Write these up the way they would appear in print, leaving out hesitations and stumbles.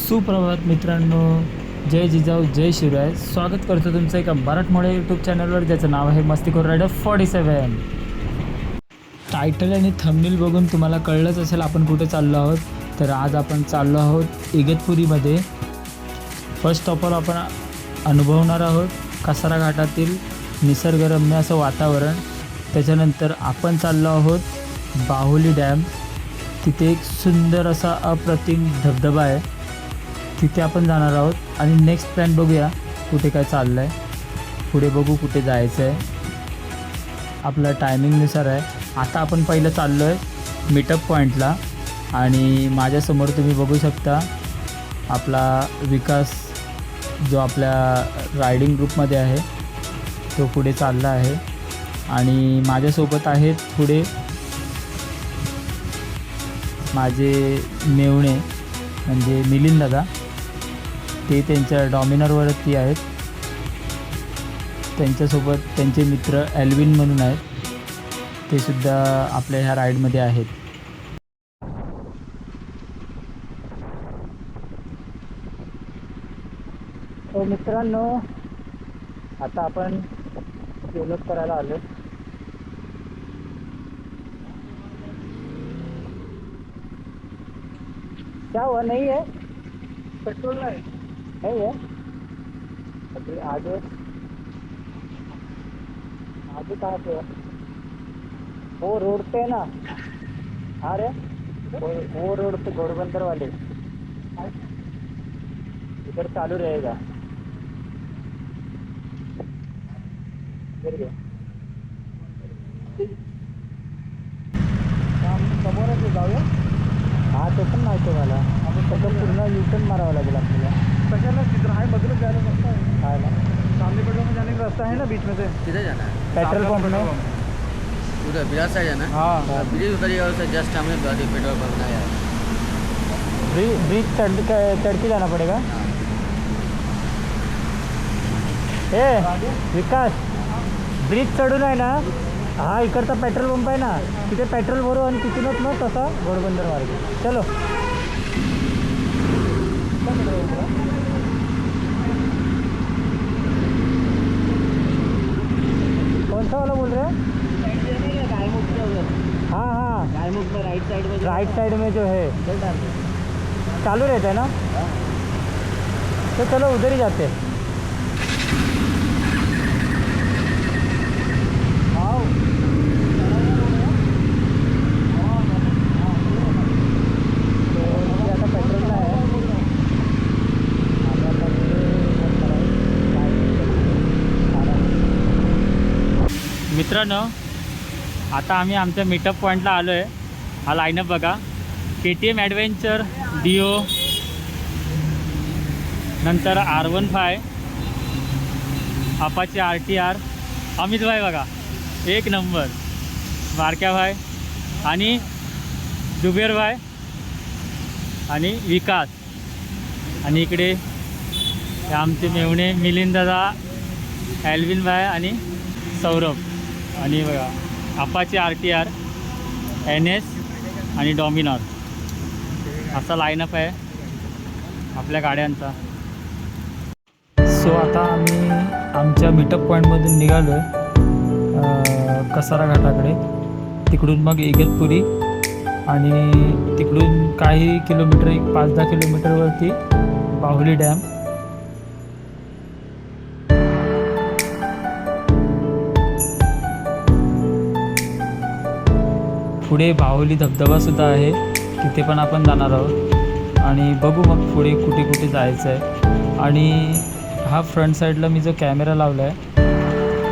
सुप्रभात मित्रांनो, जय जिजाऊ जय शिवराय. स्वागत करतो तुमचं एका मराठमोळ्या यूट्यूब चॅनलवर ज्याचं नाव आहे मस्तीखोर रायडर 47. टायटल आणि थंबनेल बघून तुम्हाला कळलंच असेल आपण कुठे चाललो आहोत. तर आज आपण चाललो आहोत इगतपुरीमध्ये. फर्स्ट स्टॉपवर आपण अनुभवणार आहोत कसारा घाटातील निसर्गरम्य असं वातावरण. त्याच्यानंतर आपण चाललो आहोत बाहुली डॅम. तिथे एक सुंदर असा अप्रतिम धबधबा आहे, तिथे आपण जाणार आहोत. आणि नेक्स्ट प्लॅन बघूया कुठे काय चाललं आहे, पुढे बघू कुठे जायचं आहे, आपलं टायमिंगनुसार आहे. आता आपण पहिलं चाललो आहे मीटअप पॉईंटला. आणि माझ्यासमोर तुम्ही बघू शकता आपला विकास, जो आपल्या रायडिंग ग्रुपमध्ये आहे, तो पुढे चालला आहे. आणि माझ्यासोबत आहेत पुढे माझे मेवणे म्हणजे मिलिंद दादा. ते त्यांच्या डॉमिनरवरती आहेत. त्यांच्यासोबत त्यांचे मित्र एल्विन म्हणून आहेत, ते सुद्धा आपल्या ह्या राईडमध्ये आहेत. तो मित्रांनो, आता आपण डेव्हलप करायला आलो. क्या हुआ, नहीं है पेट्रोल नहीं है अभी आगे आगे कहाँ पे है? वो रोड पे है ना, आ रहे वो रोड पे घोड़बंदर वाले इधर चालू रहेगा. समोरच जाऊया. हां, तो पण माहिती आहे मला. आपण सगळं पूर्ण युटर्न मारावं लागेल आपल्याला. कशाला तिधर हाय बदलून जायला रास्ता है. काय ना, सामने पेट्रोल में जाने का रास्ता है ना, बीच में से किधर जाना है? पेट्रोल पंप में. उधर बिराज साइड जाना है? हाँ, ब्रिज उतरिएगा, उससे जस्ट सामने पेट्रोल पंप बनाया है. ब्रिज चढ़ के जाना पड़ेगा. ए विकास, ब्रिज चढून आहे ना, हा इकडचा पेट्रोल पंप आहे ना, तिथे पेट्रोल भरू आणि तिथूनच मग तसा घोडबंदर मार्ग. चलो. कौन सा वाला बोल रहे हैं? हाँ हाँ, गायमुख में राइट साइड में जो है चालू रहता है ना, तो चलो उधर ही जाते हैं. मित्रांनो, आता आम्ही आमच्या मीटअप पॉईंटला आलो आहे. हा लाईनअप बघा. KTM ॲडव्हेंचर डिओ, नंतर R15, अपाचे RTR, अमित भाई बघा एक नंबर, बारक्या भाई आणि जुबेर भाई आणि विकास. आणि इकडे आमचे मेवणे मिलिंद दादा, एल्विन भाई आणि सौरभ. आणि बघा अपाचे RTR, NS आणि डॉमिनर, असा लाईनअप आहे आपल्या गाड्यांचा. सो आता आम्ही आमच्या मीटअप पॉईंटमधून निघालो आहे कसारा घाटाकडे. तिकडून मग इगतपुरी आणि तिकडून काही किलोमीटर, एक 5-10 किलोमीटरवरती बाहुली डॅम. पुढे बाहुली धबधबासुद्धा आहे, तिथे पण आपण जाणार आहोत. आणि बघू मग पुढे कुठे कुठे जायचं आहे. आणि हा फ्रंट साईडला मी जो कॅमेरा लावला आहे,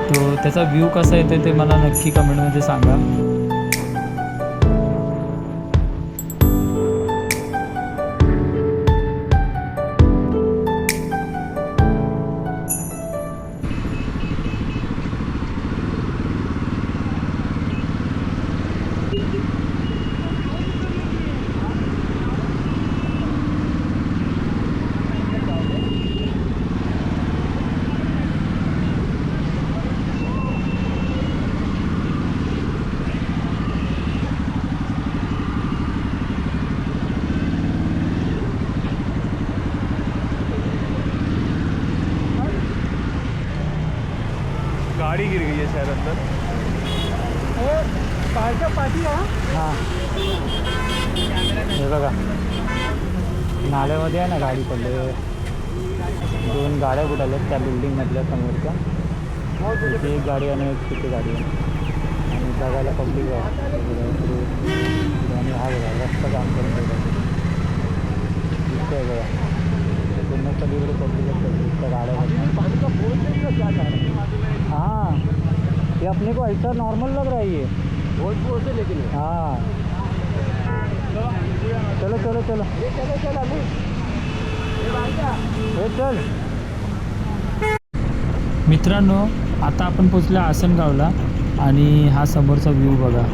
तो त्याचा व्ह्यू कसा येतो ते मला नक्की कमेंटमध्ये सांगा. गाड़ी गिर गई है शायद अंदर बाहरच्या पाठी हां हे बघा नाल्यामध्ये आहे ना गाडी पडले 2 गाड्या बुडाल्यात त्या बिल्डिंगमधल्या समोरच्या तिथे एक गाडी आणि एक तिथे गाडी आहे आणि बघायला पब्लिक आहे आणि हा बघा रस्ता काम करून ठेवला दिसतंय बघा पूर्ण सगळीकडे पब्लिकच त्या गाड्या हाँ ये अपने को ऐसा नॉर्मल लग रहा है ये बहुत जोर से लेकिन हाँ चलो चलो चलो हे चल मित्रांनो आता आपण पोचलो आसनगावला आणि हा समोरचा व्ह्यू बघा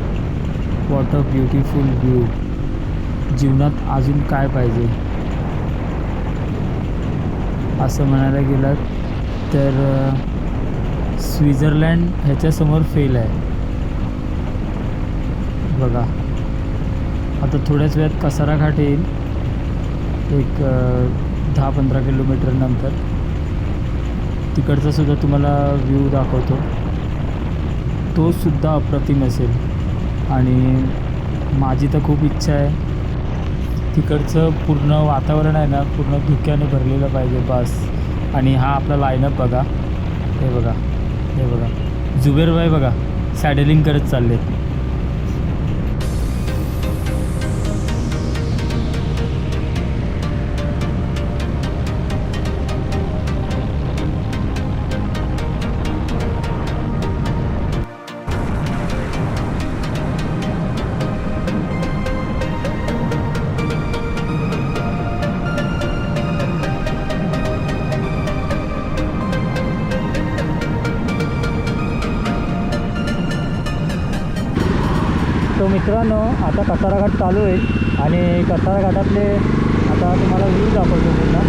वॉट अ ब्युटिफुल व्ह्यू जीवनात अजून काय पाहिजे असं म्हणायला गेलं तर स्वित्झर्लंड ह्याच्यासमोर फेल आहे बघा आता थोड्याच वेळात कसारा घाट येईल एक 10-15 किलोमीटर नंतर तिकडचा सुद्धा तुम्हाला व्ह्यू दाखवतो तो सुद्धा अप्रतिम असेल आणि माझी तर खूप इच्छा आहे तिकडचं पूर्ण वातावरण आहे ना पूर्ण धुक्याने भरलेलं पाहिजे बस आणि हा आपला लाईनअप बघा हे बघा जुबेरभाई बघा सॅडलिंग करत चालले तो मित्रांनो आता कसारा घाट चालू आहे आणि कसारा घाटातले आता तुम्हाला व्ह्यू दाखवतो पुन्हा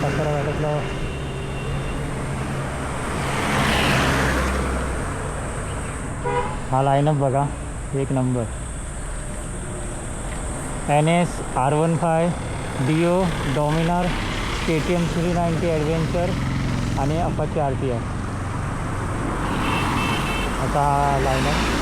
कसारा घाटातला हा लाईनअप बघा एक number NS R15 Dio Dominar KTM 390 adventure आणि अपाचे RTR आता हा लाईनअप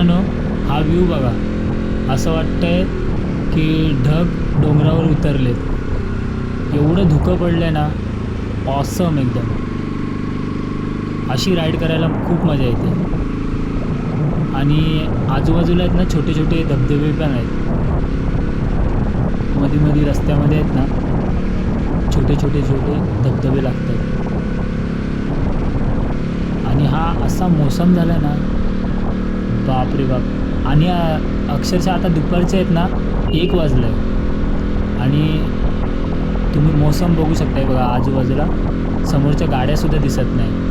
मित्रांनो, हा व्ह्यू बघा. असं वाटतंय की ढग डोंगरावर उतरलेत. एवढं धुकं पडलं ना, ऑसम एकदम. अशी राईड करायला खूप मजा येते. आणि आजूबाजूला आहेत ना छोटे छोटे धबधबे पण आहेत. मध्ये रस्त्यामध्ये आहेत ना छोटे धबधबे लागतात. आणि हा असा मोसम झाला ना, बाप रे बाप. आणि अक्षरशः आता दुपारचे आहेत ना 1 वाजलं आहे. आणि तुम्ही मोसम बघू शकताय बघा, आजूबाजूला समोरच्या गाड्यासुद्धा दिसत नाही.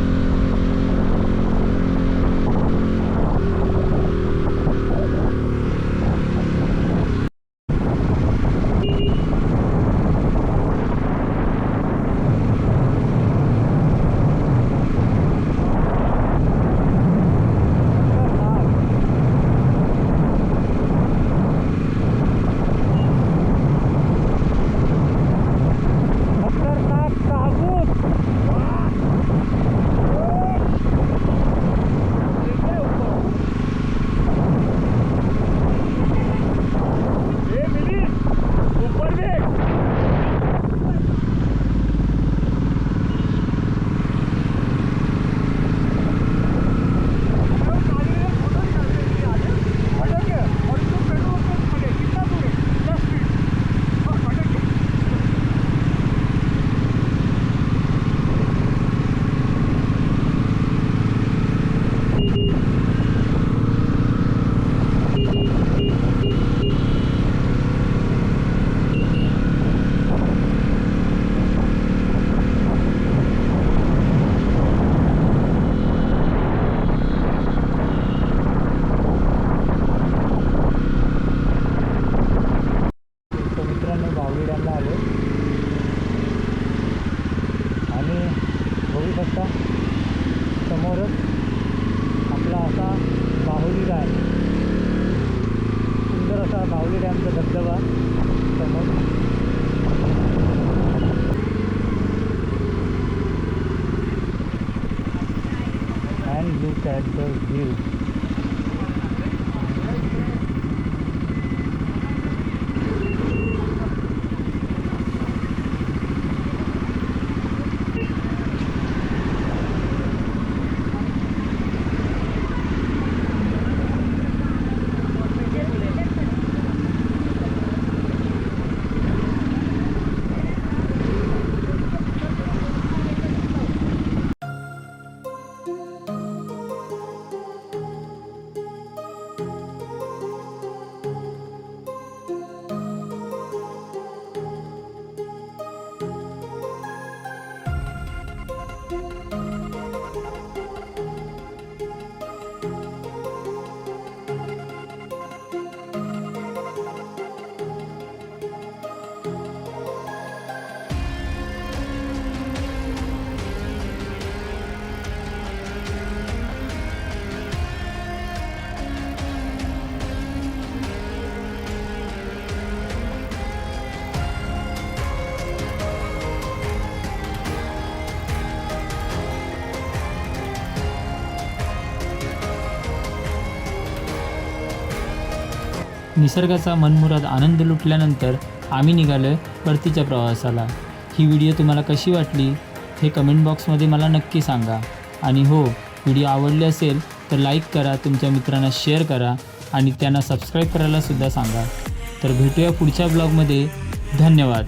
बाहुली डॅमला आलो आणि बघू शकता समोरच आपला असा बाहुली डॅम. सुंदर असा बाहुली डॅमचा धबधबा समोर. And look at the view. निसर्गाचा मनमुराद आनंद लुटल्यानंतर आम्ही निघालो परतीच्या प्रवासाला. ही व्हिडिओ तुम्हाला कशी वाटली हे कमेंट बॉक्समध्ये मला नक्की सांगा. आणि हो, व्हिडिओ आवडली असेल तर लाईक करा, तुमच्या मित्रांना शेअर करा आणि त्यांना सबस्क्राईब करायलासुद्धा सांगा. तर भेटूया पुढच्या ब्लॉगमध्ये. धन्यवाद.